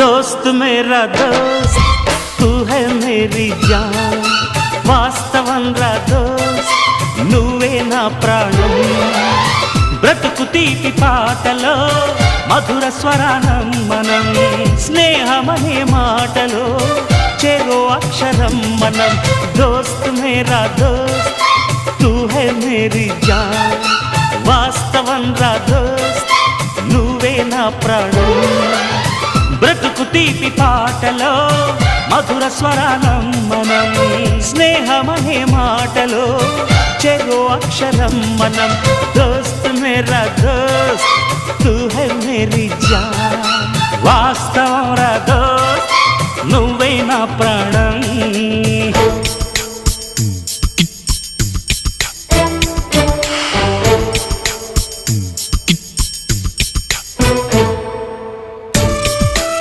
दोस्त मेरा दोस्त तू है मेरी जान వాస్తవం రా దోస్త్ నువ్వే నా ప్రాణం బ్రతుకు తీపి పాటలో మధుర స్వరానం మనం స్నేహమనే మాటలో చెరో అక్షరం మనం దోస్త్ మేరా దోస్త్ తూ హై మేరీ జాన్ వాస్తవం రా దోస్త్ నువ్వే నా ప్రాణం బ్రతుకు తీపి పాటలో మధుర స్వరానం మనం స్నేహమనే మాటలో చెరో అక్షరం మనం దోస్త్ మేరా దోస్త్ తూ హై మేరీ జాన్ వాస్తవం రా దోస్త్ నువ్వే నా ప్రాణం